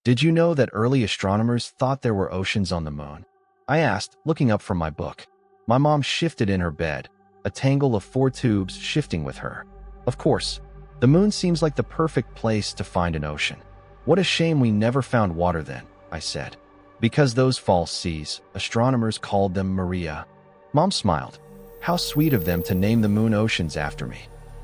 Did you know that early astronomers thought there were oceans on the moon? I asked, looking up from my book. My mom shifted in her bed, a tangle of four tubes shifting with her. Of course, the moon seems like the perfect place to find an ocean. What a shame we never found water then, I said. Because those false seas, astronomers called them Maria. Mom smiled. How sweet of them to name the moon oceans after me.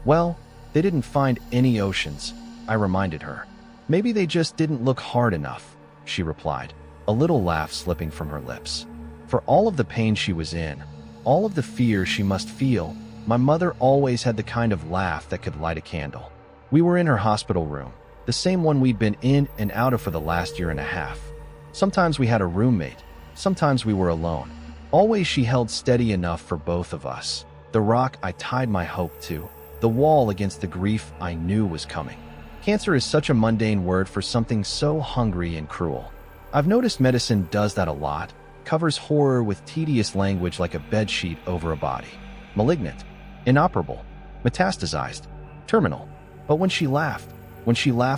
Well, they didn't find any oceans, I reminded her. Maybe they just didn't look hard enough, she replied, a little laugh slipping from her lips. For all of the pain she was in, all of the fear she must feel, my mother always had the kind of laugh that could light a candle. We were in her hospital room, the same one we'd been in and out of for the last year and a half. Sometimes we had a roommate, sometimes we were alone. Always she held steady enough for both of us. The rock I tied my hope to, the wall against the grief I knew was coming. Cancer is such a mundane word for something so hungry and cruel. I've noticed medicine does that a lot, covers horror with tedious language like a bedsheet over a body. Malignant, inoperable, metastasized, terminal. But when she laughed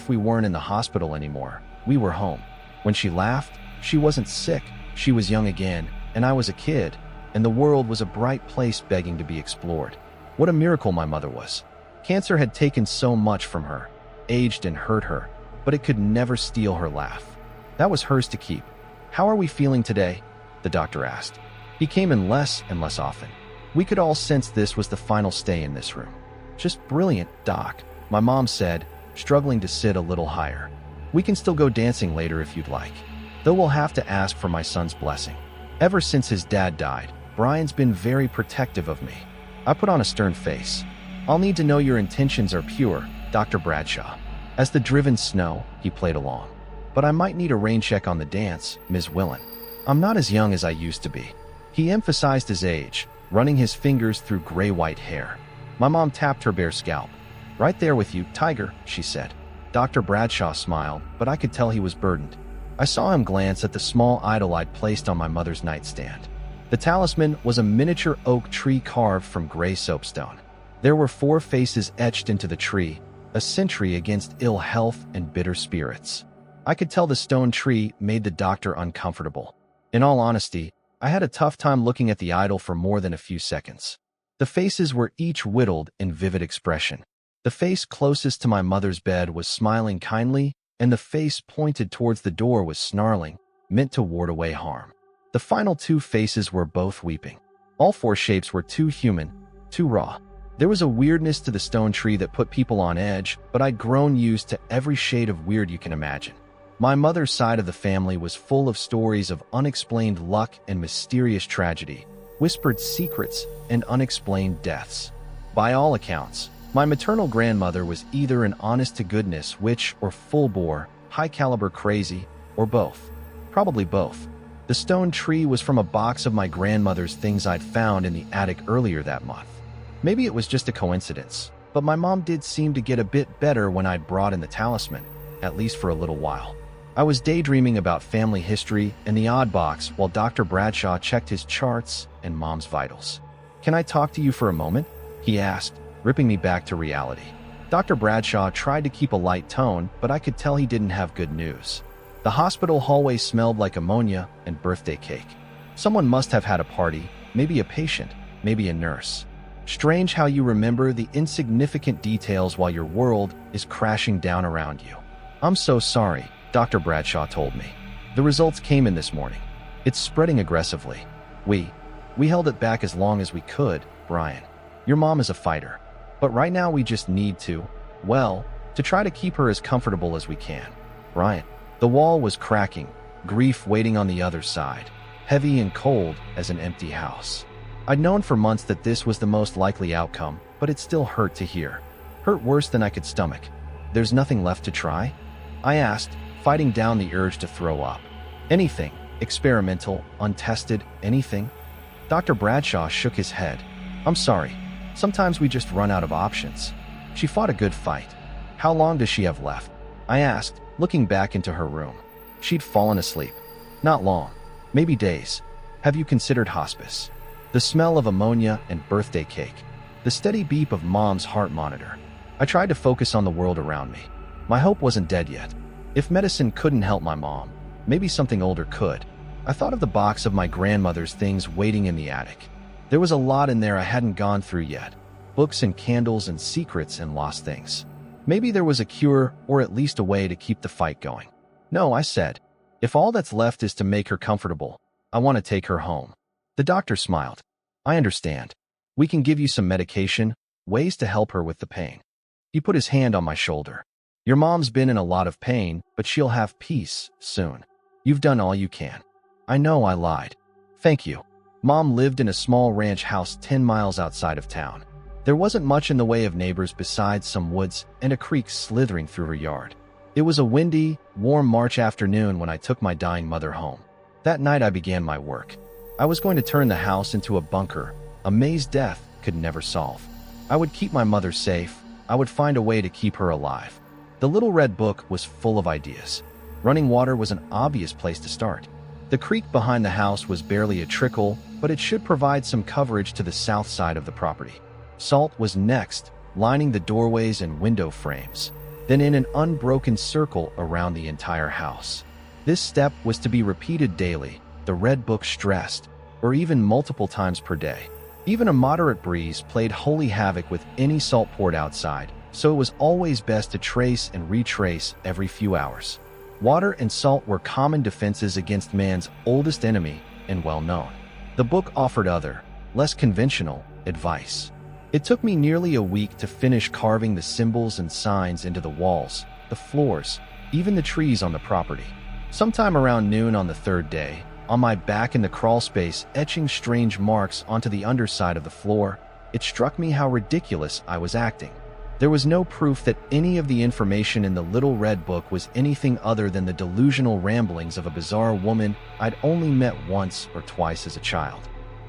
we weren't in the hospital anymore. We were home. When she laughed, she wasn't sick, she was young again, and I was a kid, and the world was a bright place begging to be explored. What a miracle my mother was. Cancer had taken so much from her, aged and hurt her, but it could never steal her laugh. That was hers to keep. How are we feeling today? The doctor asked. He came in less and less often. We could all sense this was the final stay in this room. Just brilliant, Doc, my mom said, struggling to sit a little higher. We can still go dancing later if you'd like, though we'll have to ask for my son's blessing. Ever since his dad died, Brian's been very protective of me. I put on a stern face. I'll need to know your intentions are pure, Dr. Bradshaw. As the driven snow, he played along. But I might need a rain check on the dance, Ms. Willen. I'm not as young as I used to be. He emphasized his age, running his fingers through gray-white hair. My mom tapped her bare scalp. Right there with you, Tiger, she said. Dr. Bradshaw smiled, but I could tell he was burdened. I saw him glance at the small idol I'd placed on my mother's nightstand. The talisman was a miniature oak tree carved from gray soapstone. There were 4 faces etched into the tree, a sentry against ill health and bitter spirits. I could tell the stone tree made the doctor uncomfortable. In all honesty, I had a tough time looking at the idol for more than a few seconds. The faces were each whittled in vivid expression. The face closest to my mother's bed was smiling kindly, and the face pointed towards the door was snarling, meant to ward away harm. The final 2 faces were both weeping. All 4 shapes were too human, too raw. There was a weirdness to the stone tree that put people on edge, but I'd grown used to every shade of weird you can imagine. My mother's side of the family was full of stories of unexplained luck and mysterious tragedy, whispered secrets, and unexplained deaths. By all accounts, my maternal grandmother was either an honest-to-goodness witch or full-bore, high-caliber crazy, or both. Probably both. The stone tree was from a box of my grandmother's things I'd found in the attic earlier that month. Maybe it was just a coincidence, but my mom did seem to get a bit better when I'd brought in the talisman, at least for a little while. I was daydreaming about family history and the odd box while Dr. Bradshaw checked his charts and Mom's vitals. "Can I talk to you for a moment?" he asked, ripping me back to reality. Dr. Bradshaw tried to keep a light tone, but I could tell he didn't have good news. The hospital hallway smelled like ammonia and birthday cake. Someone must have had a party, maybe a patient, maybe a nurse. Strange how you remember the insignificant details while your world is crashing down around you. "I'm so sorry," Dr. Bradshaw told me. "The results came in this morning. It's spreading aggressively. We held it back as long as we could, Brian. Your mom is a fighter. But right now we just need to try to keep her as comfortable as we can. Brian." The wall was cracking, grief waiting on the other side, heavy and cold as an empty house. I'd known for months that this was the most likely outcome, but it still hurt to hear. Hurt worse than I could stomach. "There's nothing left to try?" I asked, fighting down the urge to throw up. "Anything, experimental, untested, anything?" Dr. Bradshaw shook his head. "I'm sorry. Sometimes we just run out of options." She fought a good fight. "How long does she have left?" I asked, looking back into her room. She'd fallen asleep. "Not long. Maybe days. Have you considered hospice?" The smell of ammonia and birthday cake. The steady beep of Mom's heart monitor. I tried to focus on the world around me. My hope wasn't dead yet. If medicine couldn't help my mom, maybe something older could. I thought of the box of my grandmother's things waiting in the attic. There was a lot in there I hadn't gone through yet. Books and candles and secrets and lost things. Maybe there was a cure or at least a way to keep the fight going. No, I said. If all that's left is to make her comfortable, I want to take her home. The doctor smiled. I understand. We can give you some medication, ways to help her with the pain. He put his hand on my shoulder. Your mom's been in a lot of pain, but she'll have peace soon. You've done all you can. I know I lied. Thank you. Mom lived in a small ranch house 10 miles outside of town. There wasn't much in the way of neighbors besides some woods and a creek slithering through her yard. It was a windy, warm March afternoon when I took my dying mother home. That night I began my work. I was going to turn the house into a bunker, a maze death could never solve. I would keep my mother safe. I would find a way to keep her alive. The little red book was full of ideas. Running water was an obvious place to start. The creek behind the house was barely a trickle, but it should provide some coverage to the south side of the property. Salt was next, lining the doorways and window frames, then in an unbroken circle around the entire house. This step was to be repeated daily, the red book stressed, or even multiple times per day. Even a moderate breeze played holy havoc with any salt poured outside, so it was always best to trace and retrace every few hours. Water and salt were common defenses against man's oldest enemy and well known. The book offered other, less conventional, advice. It took me nearly a week to finish carving the symbols and signs into the walls, the floors, even the trees on the property. Sometime around noon on the third day, on my back in the crawl space etching strange marks onto the underside of the floor, it struck me how ridiculous I was acting. There was no proof that any of the information in the little red book was anything other than the delusional ramblings of a bizarre woman I'd only met once or twice as a child.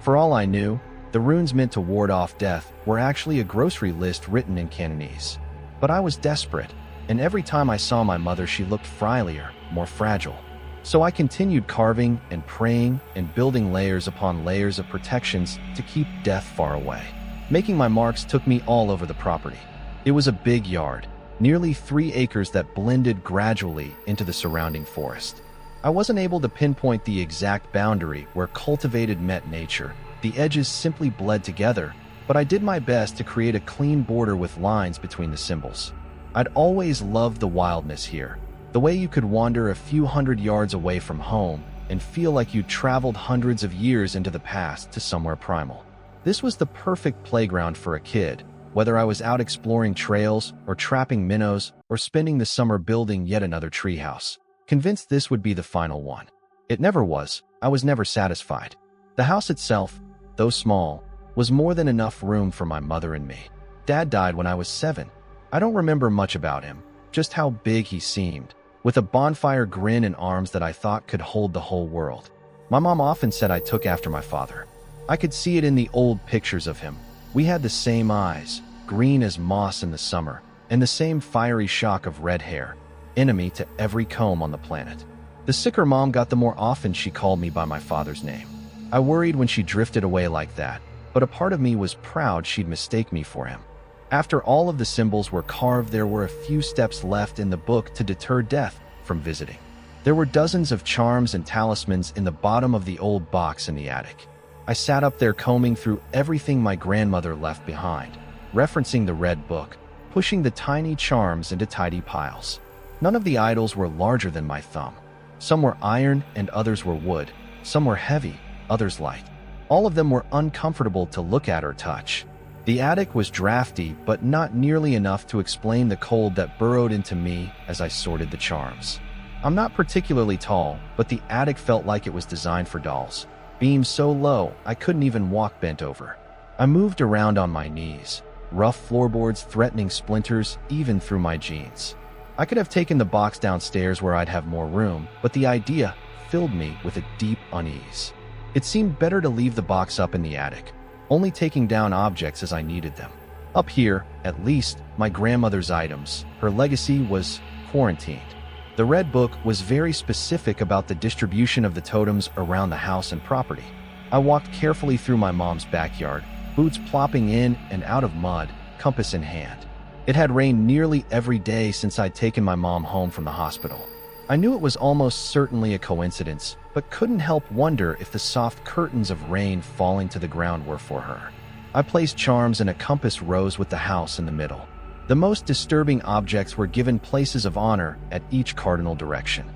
For all I knew, the runes meant to ward off death were actually a grocery list written in Cantonese. But I was desperate, and every time I saw my mother she looked frilier, more fragile. So I continued carving and praying and building layers upon layers of protections to keep death far away. Making my marks took me all over the property. It was a big yard, nearly 3 acres that blended gradually into the surrounding forest. I wasn't able to pinpoint the exact boundary where cultivated met nature. The edges simply bled together, but I did my best to create a clean border with lines between the symbols. I'd always loved the wildness here, the way you could wander a few hundred yards away from home and feel like you'd traveled hundreds of years into the past to somewhere primal. This was the perfect playground for a kid, whether I was out exploring trails or trapping minnows or spending the summer building yet another treehouse. Convinced this would be the final one. It never was. I was never satisfied. The house itself, though small, was more than enough room for my mother and me. Dad died when I was 7. I don't remember much about him, just how big he seemed, with a bonfire grin and arms that I thought could hold the whole world. My mom often said I took after my father. I could see it in the old pictures of him. We had the same eyes, green as moss in the summer, and the same fiery shock of red hair, enemy to every comb on the planet. The sicker mom got the more often she called me by my father's name. I worried when she drifted away like that, but a part of me was proud she'd mistake me for him. After all of the symbols were carved, there were a few steps left in the book to deter death from visiting. There were dozens of charms and talismans in the bottom of the old box in the attic. I sat up there combing through everything my grandmother left behind, referencing the red book, pushing the tiny charms into tidy piles. None of the idols were larger than my thumb. Some were iron and others were wood. Some were heavy, others light. All of them were uncomfortable to look at or touch. The attic was drafty, but not nearly enough to explain the cold that burrowed into me as I sorted the charms. I'm not particularly tall, but the attic felt like it was designed for dolls. Beams so low, I couldn't even walk bent over. I moved around on my knees, rough floorboards threatening splinters even through my jeans. I could have taken the box downstairs where I'd have more room, but the idea filled me with a deep unease. It seemed better to leave the box up in the attic, only taking down objects as I needed them. Up here, at least, my grandmother's items, her legacy was quarantined. The red book was very specific about the distribution of the totems around the house and property. I walked carefully through my mom's backyard, boots plopping in and out of mud, compass in hand. It had rained nearly every day since I'd taken my mom home from the hospital. I knew it was almost certainly a coincidence, but couldn't help wonder if the soft curtains of rain falling to the ground were for her. I placed charms and a compass rose with the house in the middle. The most disturbing objects were given places of honor at each cardinal direction.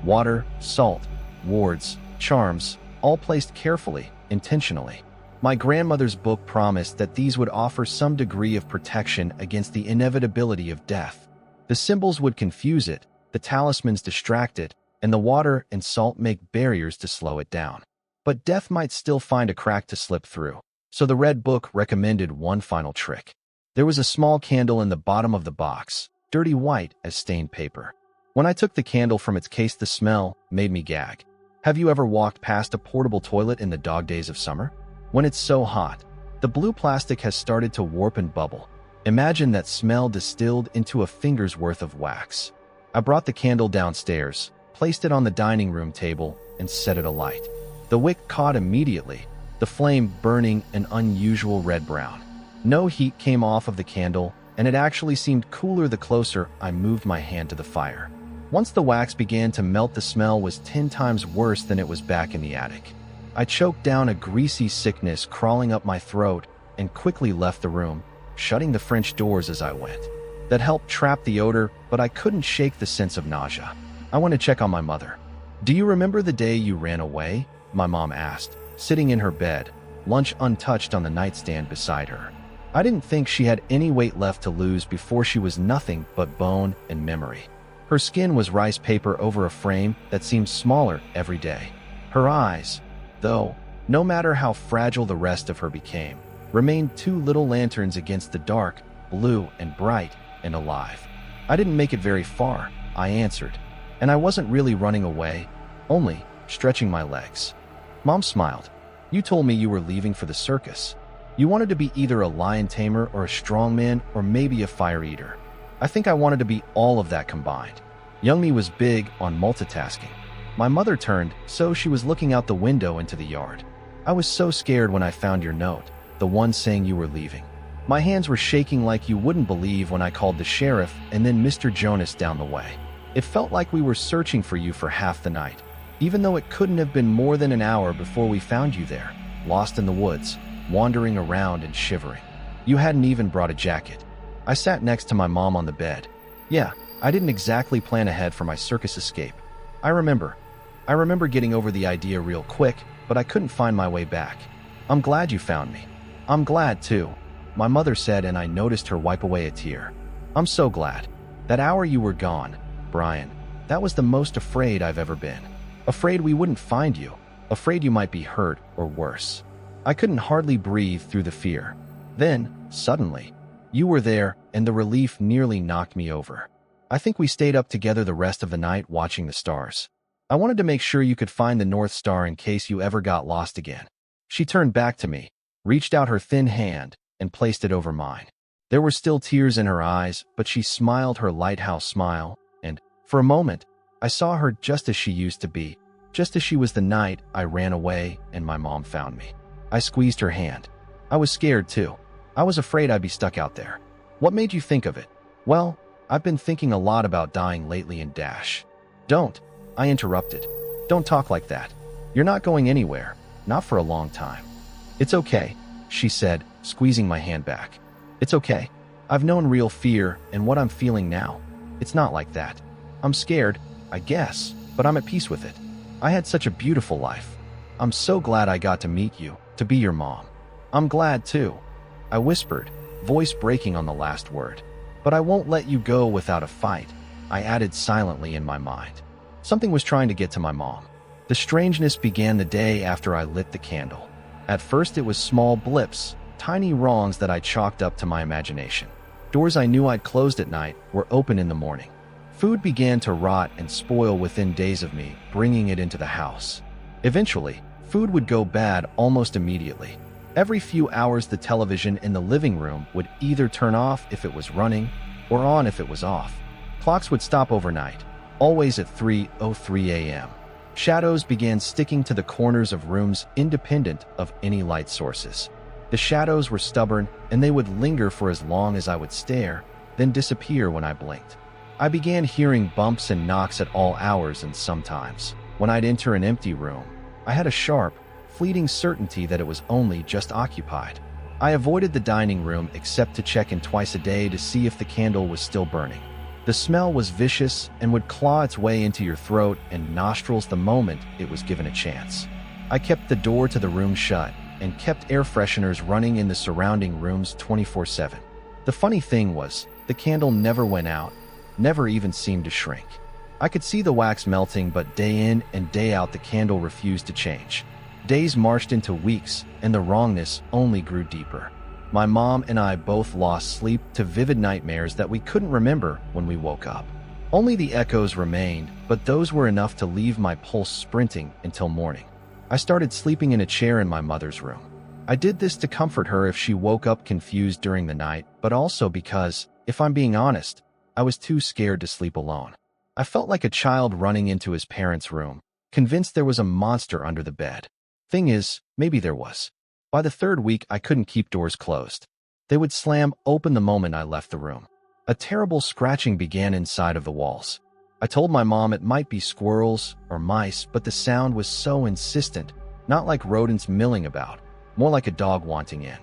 Water, salt, wards, charms, all placed carefully, intentionally. My grandmother's book promised that these would offer some degree of protection against the inevitability of death. The symbols would confuse it, the talismans distract it, and the water and salt make barriers to slow it down. But death might still find a crack to slip through, so the red book recommended one final trick. There was a small candle in the bottom of the box, dirty white as stained paper. When I took the candle from its case, the smell made me gag. Have you ever walked past a portable toilet in the dog days of summer? When it's so hot, the blue plastic has started to warp and bubble. Imagine that smell distilled into a finger's worth of wax. I brought the candle downstairs, placed it on the dining room table, and set it alight. The wick caught immediately, the flame burning an unusual red-brown. No heat came off of the candle, and it actually seemed cooler the closer I moved my hand to the fire. Once the wax began to melt, the smell was 10 times worse than it was back in the attic. I choked down a greasy sickness crawling up my throat and quickly left the room, shutting the French doors as I went. That helped trap the odor, but I couldn't shake the sense of nausea. I went to check on my mother. Do you remember the day you ran away? My mom asked, sitting in her bed, lunch untouched on the nightstand beside her. I didn't think she had any weight left to lose before she was nothing but bone and memory. Her skin was rice paper over a frame that seemed smaller every day. Her eyes, though, no matter how fragile the rest of her became, remained 2 little lanterns against the dark, blue and bright and alive. I didn't make it very far, I answered, and I wasn't really running away, only stretching my legs. Mom smiled. You told me you were leaving for the circus. You wanted to be either a lion tamer or a strongman or maybe a fire eater. I think I wanted to be all of that combined. Young me was big on multitasking. My mother turned, so she was looking out the window into the yard. I was so scared when I found your note, the one saying you were leaving. My hands were shaking like you wouldn't believe when I called the sheriff and then Mr. Jonas down the way. It felt like we were searching for you for half the night, even though it couldn't have been more than an hour before we found you there, lost in the woods, wandering around and shivering. You hadn't even brought a jacket. I sat next to my mom on the bed. Yeah, I didn't exactly plan ahead for my circus escape. I remember getting over the idea real quick, but I couldn't find my way back. I'm glad you found me. I'm glad too, my mother said, and I noticed her wipe away a tear. I'm so glad. That hour you were gone, Brian, that was the most afraid I've ever been. Afraid we wouldn't find you. Afraid you might be hurt or worse. I couldn't hardly breathe through the fear. Then, suddenly, you were there, and the relief nearly knocked me over. I think we stayed up together the rest of the night watching the stars. I wanted to make sure you could find the North Star in case you ever got lost again. She turned back to me, reached out her thin hand, and placed it over mine. There were still tears in her eyes, but she smiled her lighthouse smile, and, for a moment, I saw her just as she used to be, just as she was the night I ran away and my mom found me. I squeezed her hand. I was scared too. I was afraid I'd be stuck out there. What made you think of it? Well, I've been thinking a lot about dying lately in Dash. Don't, I interrupted. Don't talk like that. You're not going anywhere, not for a long time. It's okay, she said, squeezing my hand back. It's okay. I've known real fear and what I'm feeling now. It's not like that. I'm scared, I guess, but I'm at peace with it. I had such a beautiful life. I'm so glad I got to meet you, to be your mom. I'm glad too, I whispered, voice breaking on the last word. But I won't let you go without a fight, I added silently in my mind. Something was trying to get to my mom. The strangeness began the day after I lit the candle. At first it was small blips, tiny wrongs that I chalked up to my imagination. Doors I knew I'd closed at night were open in the morning. Food began to rot and spoil within days of me bringing it into the house. Eventually, food would go bad almost immediately. Every few hours the television in the living room would either turn off if it was running or on if it was off. Clocks would stop overnight, always at 3:03 a.m. Shadows began sticking to the corners of rooms independent of any light sources. The shadows were stubborn and they would linger for as long as I would stare, then disappear when I blinked. I began hearing bumps and knocks at all hours, and sometimes, when I'd enter an empty room, I had a sharp, fleeting certainty that it was only just occupied. I avoided the dining room except to check in twice a day to see if the candle was still burning. The smell was vicious and would claw its way into your throat and nostrils the moment it was given a chance. I kept the door to the room shut and kept air fresheners running in the surrounding rooms 24/7. The funny thing was, the candle never went out, never even seemed to shrink. I could see the wax melting, but day in and day out the candle refused to change. Days marched into weeks, and the wrongness only grew deeper. My mom and I both lost sleep to vivid nightmares that we couldn't remember when we woke up. Only the echoes remained, but those were enough to leave my pulse sprinting until morning. I started sleeping in a chair in my mother's room. I did this to comfort her if she woke up confused during the night, but also because, if I'm being honest, I was too scared to sleep alone. I felt like a child running into his parents' room, convinced there was a monster under the bed. Thing is, maybe there was. By the third week, I couldn't keep doors closed. They would slam open the moment I left the room. A terrible scratching began inside of the walls. I told my mom it might be squirrels or mice, but the sound was so insistent, not like rodents milling about, more like a dog wanting in.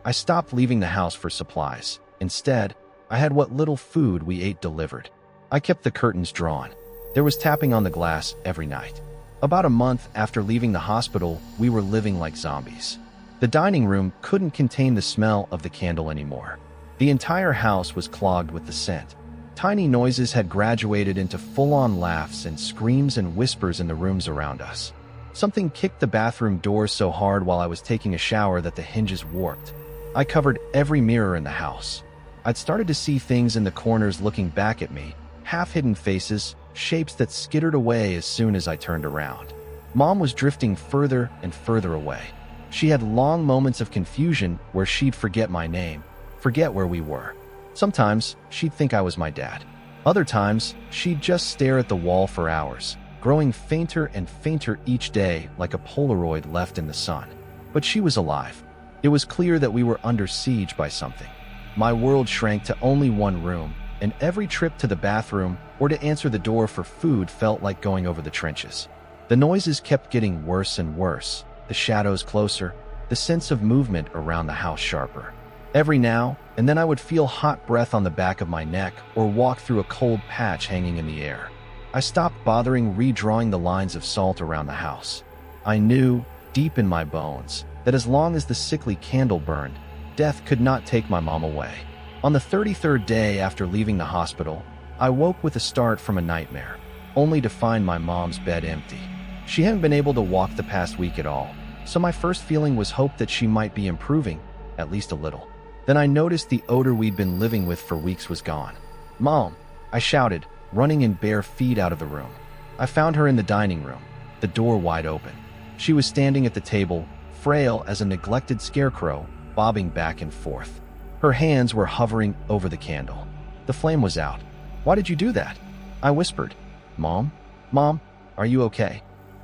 I stopped leaving the house for supplies. Instead, I had what little food we ate delivered. I kept the curtains drawn. There was tapping on the glass every night. About a month after leaving the hospital, we were living like zombies. The dining room couldn't contain the smell of the candle anymore. The entire house was clogged with the scent. Tiny noises had graduated into full-on laughs and screams and whispers in the rooms around us. Something kicked the bathroom door so hard while I was taking a shower that the hinges warped. I covered every mirror in the house. I'd started to see things in the corners looking back at me, half-hidden faces, shapes that skittered away as soon as I turned around. Mom was drifting further and further away. She had long moments of confusion where she'd forget my name, forget where we were. Sometimes she'd think I was my dad. Other times, she'd just stare at the wall for hours, growing fainter and fainter each day like a Polaroid left in the sun. But she was alive. It was clear that we were under siege by something. My world shrank to only one room, and every trip to the bathroom or to answer the door for food felt like going over the trenches. The noises kept getting worse and worse, the shadows closer, the sense of movement around the house sharper. Every now and then I would feel hot breath on the back of my neck or walk through a cold patch hanging in the air. I stopped bothering redrawing the lines of salt around the house. I knew, deep in my bones, that as long as the sickly candle burned, death could not take my mom away. On the 33rd day after leaving the hospital, I woke with a start from a nightmare, only to find my mom's bed empty. She hadn't been able to walk the past week at all, so my first feeling was hope that she might be improving, at least a little. Then I noticed the odor we'd been living with for weeks was gone. "Mom!" I shouted, running in bare feet out of the room. I found her in the dining room, the door wide open. She was standing at the table, frail as a neglected scarecrow, bobbing back and forth. Her hands were hovering over the candle. The flame was out. "Why did you do that?" I whispered. "Mom? Mom, are you okay?"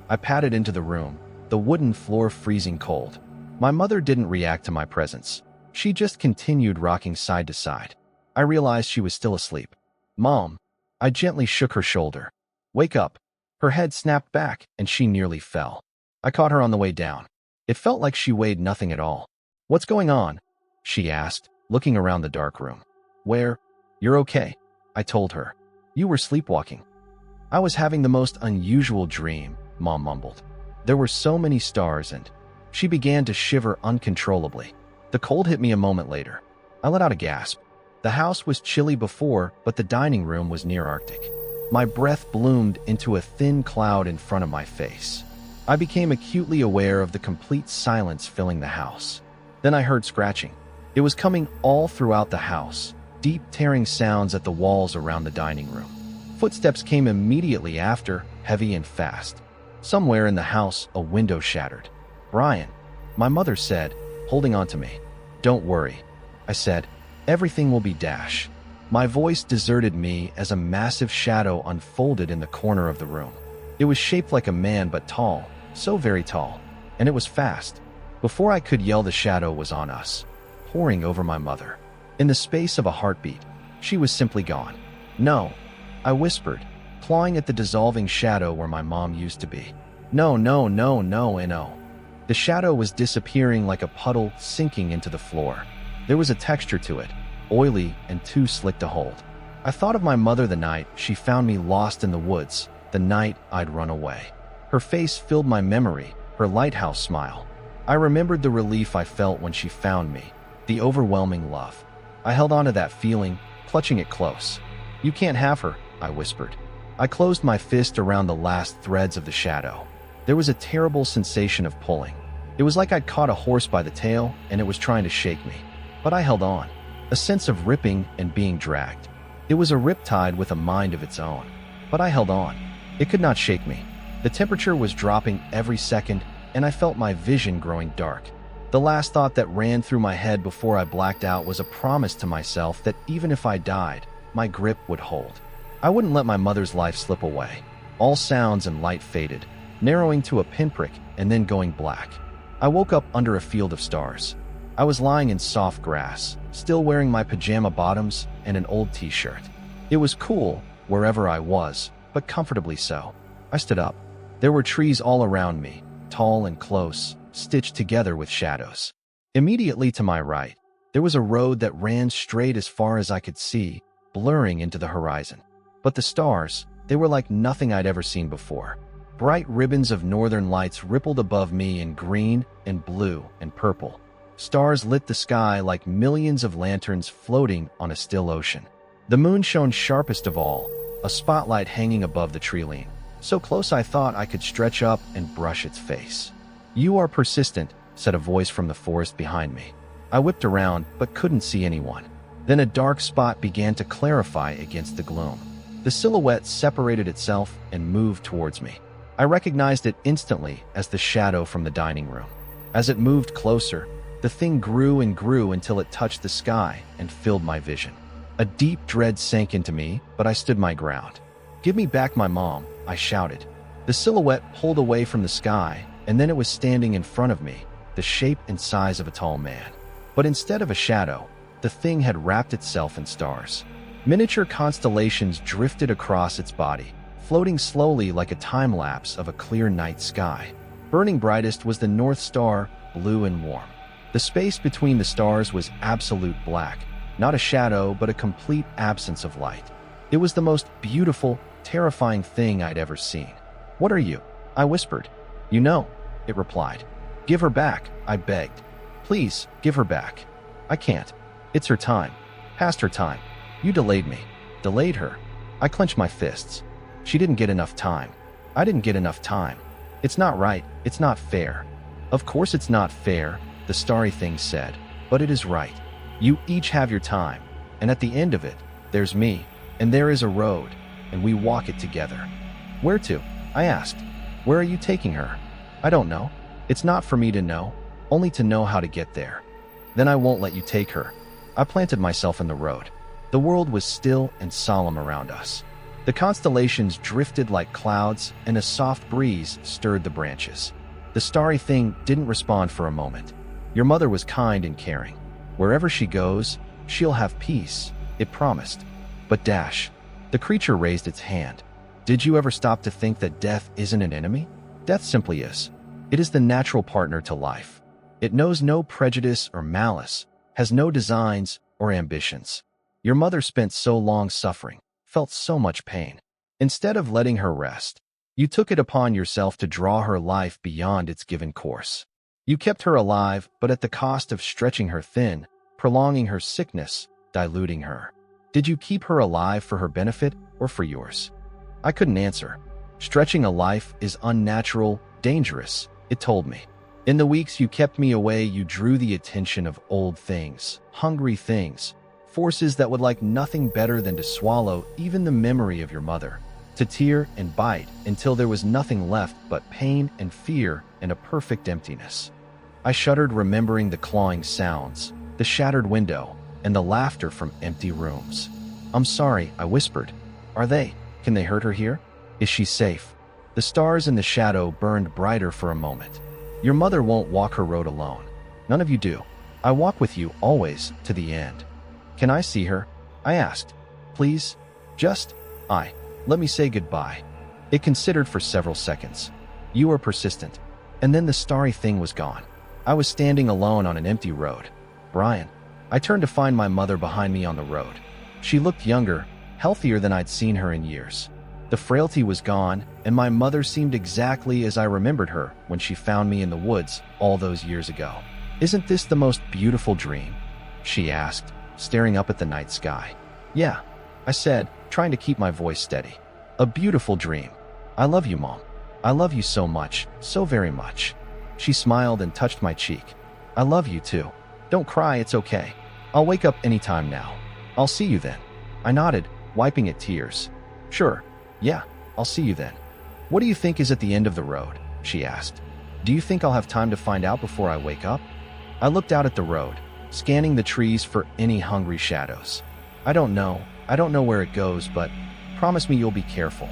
I patted into the room, the wooden floor freezing cold. My mother didn't react to my presence. She just continued rocking side to side. I realized she was still asleep. "Mom." I gently shook her shoulder. "Wake up." Her head snapped back, and she nearly fell. I caught her on the way down. It felt like she weighed nothing at all. "What's going on?" she asked, looking around the dark room. "You're okay," I told her. "You were sleepwalking." "I was having the most unusual dream," Mom mumbled. "There were so many stars and—" She began to shiver uncontrollably. The cold hit me a moment later. I let out a gasp. The house was chilly before, but the dining room was near Arctic. My breath bloomed into a thin cloud in front of my face. I became acutely aware of the complete silence filling the house. Then I heard scratching. It was coming all throughout the house, deep tearing sounds at the walls around the dining room. Footsteps came immediately after, heavy and fast. Somewhere in the house, a window shattered. "Brian," my mother said, holding on to me. "Don't worry," I said. "Everything will be dash." My voice deserted me as a massive shadow unfolded in the corner of the room. It was shaped like a man but tall, so very tall, and it was fast. Before I could yell, the shadow was on us, pouring over my mother. In the space of a heartbeat, she was simply gone. No, I whispered, clawing at the dissolving shadow where my mom used to be. No, no, no, no, and no. The shadow was disappearing like a puddle sinking into the floor. There was a texture to it, oily and too slick to hold. I thought of my mother the night she found me lost in the woods, the night I'd run away. Her face filled my memory, her lighthouse smile. I remembered the relief I felt when she found me, the overwhelming love. I held on to that feeling, clutching it close. You can't have her, I whispered. I closed my fist around the last threads of the shadow. There was a terrible sensation of pulling. It was like I'd caught a horse by the tail and it was trying to shake me. But I held on, a sense of ripping and being dragged. It was a riptide with a mind of its own. But I held on. It could not shake me. The temperature was dropping every second, and I felt my vision growing dark. The last thought that ran through my head before I blacked out was a promise to myself that even if I died, my grip would hold. I wouldn't let my mother's life slip away. All sounds and light faded, narrowing to a pinprick and then going black. I woke up under a field of stars. I was lying in soft grass, still wearing my pajama bottoms and an old t-shirt. It was cool wherever I was, but comfortably so. I stood up. There were trees all around me, tall and close, stitched together with shadows. Immediately to my right, there was a road that ran straight as far as I could see, blurring into the horizon. But the stars, they were like nothing I'd ever seen before. Bright ribbons of northern lights rippled above me in green and blue and purple. Stars lit the sky like millions of lanterns floating on a still ocean. The moon shone sharpest of all, a spotlight hanging above the tree-line, so close I thought I could stretch up and brush its face. You are persistent, said a voice from the forest behind me. I whipped around, but couldn't see anyone. Then a dark spot began to clarify against the gloom. The silhouette separated itself and moved towards me. I recognized it instantly as the shadow from the dining room. As it moved closer, the thing grew and grew until it touched the sky and filled my vision. A deep dread sank into me, but I stood my ground. Give me back my mom, I shouted. The silhouette pulled away from the sky, and then it was standing in front of me, the shape and size of a tall man. But instead of a shadow, the thing had wrapped itself in stars. Miniature constellations drifted across its body, floating slowly like a time-lapse of a clear night sky. Burning brightest was the North Star, blue and warm. The space between the stars was absolute black, not a shadow but a complete absence of light. It was the most beautiful, terrifying thing I'd ever seen. What are you? I whispered. You know, it replied. Give her back, I begged. Please, give her back. I can't. It's her time. Past her time. You delayed me. Delayed her. I clenched my fists. She didn't get enough time. I didn't get enough time. It's not right. It's not fair. Of course it's not fair, the starry thing said, but it is right. You each have your time, and at the end of it, there's me, and there is a road, and we walk it together. Where to? I asked. Where are you taking her? I don't know. It's not for me to know, only to know how to get there. Then I won't let you take her. I planted myself in the road. The world was still and solemn around us. The constellations drifted like clouds, and a soft breeze stirred the branches. The starry thing didn't respond for a moment. Your mother was kind and caring. Wherever she goes, she'll have peace, it promised. But Dash, the creature raised its hand. Did you ever stop to think that death isn't an enemy? Death simply is. It is the natural partner to life. It knows no prejudice or malice, has no designs or ambitions. Your mother spent so long suffering, felt so much pain. Instead of letting her rest, you took it upon yourself to draw her life beyond its given course. You kept her alive, but at the cost of stretching her thin, prolonging her sickness, diluting her. Did you keep her alive for her benefit or for yours? I couldn't answer. Stretching a life is unnatural, dangerous, it told me. In the weeks you kept me away, you drew the attention of old things, hungry things, forces that would like nothing better than to swallow even the memory of your mother, to tear and bite until there was nothing left but pain and fear and a perfect emptiness. I shuddered, remembering the clawing sounds, the shattered window, and the laughter from empty rooms. I'm sorry, I whispered. Are they? Can they hurt her here? Is she safe? The stars in the shadow burned brighter for a moment. Your mother won't walk her road alone. None of you do. I walk with you always to the end. Can I see her? I asked. Please? Just Let me say goodbye. It considered for several seconds. You were persistent. And then the starry thing was gone. I was standing alone on an empty road. Brian. I turned to find my mother behind me on the road. She looked younger, healthier than I'd seen her in years. The frailty was gone, and my mother seemed exactly as I remembered her when she found me in the woods all those years ago. Isn't this the most beautiful dream? She asked, staring up at the night sky. Yeah, I said, trying to keep my voice steady. A beautiful dream. I love you, Mom. I love you so much, so very much. She smiled and touched my cheek. I love you too. Don't cry, it's okay. I'll wake up anytime now. I'll see you then. I nodded, wiping at tears. Sure. Yeah, I'll see you then. What do you think is at the end of the road? She asked. Do you think I'll have time to find out before I wake up? I looked out at the road, scanning the trees for any hungry shadows. I don't know where it goes, but promise me you'll be careful.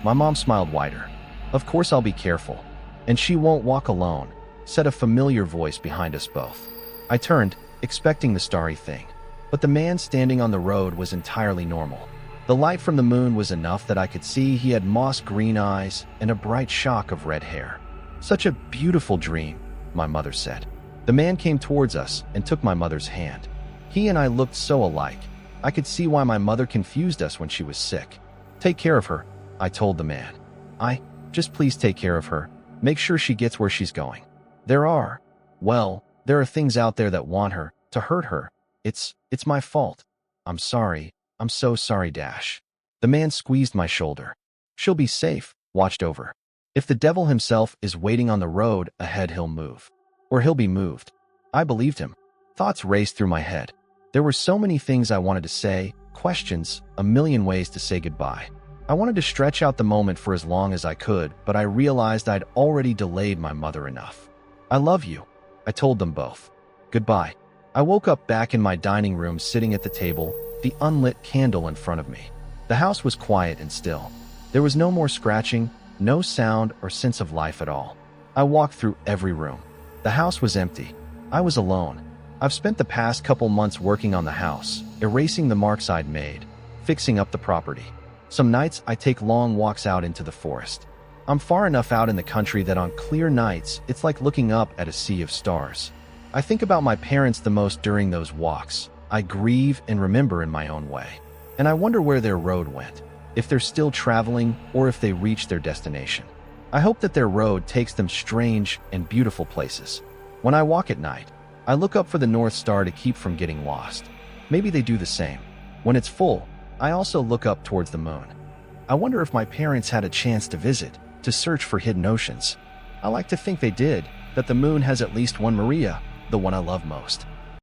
My mom smiled wider. Of course I'll be careful. And she won't walk alone, said a familiar voice behind us both. I turned, expecting the starry thing. But the man standing on the road was entirely normal. The light from the moon was enough that I could see he had moss-green eyes and a bright shock of red hair. Such a beautiful dream, my mother said. The man came towards us and took my mother's hand. He and I looked so alike. I could see why my mother confused us when she was sick. Take care of her, I told the man. Just please take care of her. Make sure she gets where she's going. There are things out there that want her, to hurt her. It's my fault. I'm sorry. I'm so sorry, Dash. The man squeezed my shoulder. She'll be safe, watched over. If the devil himself is waiting on the road ahead, he'll move. Or he'll be moved. I believed him. Thoughts raced through my head. There were so many things I wanted to say, questions, a million ways to say goodbye. I wanted to stretch out the moment for as long as I could, but I realized I'd already delayed my mother enough. I love you, I told them both. Goodbye. I woke up back in my dining room, sitting at the table, the unlit candle in front of me. The house was quiet and still. There was no more scratching, no sound or sense of life at all. I walked through every room. The house was empty. I was alone. I've spent the past couple months working on the house, erasing the marks I'd made, fixing up the property. Some nights I take long walks out into the forest. I'm far enough out in the country that on clear nights, it's like looking up at a sea of stars. I think about my parents the most during those walks. I grieve and remember in my own way. And I wonder where their road went, if they're still traveling or if they reached their destination. I hope that their road takes them strange and beautiful places. When I walk at night, I look up for the North Star to keep from getting lost. Maybe they do the same. When it's full, I also look up towards the moon. I wonder if my parents had a chance to visit, to search for hidden oceans. I like to think they did, that the moon has at least one Maria, the one I love most.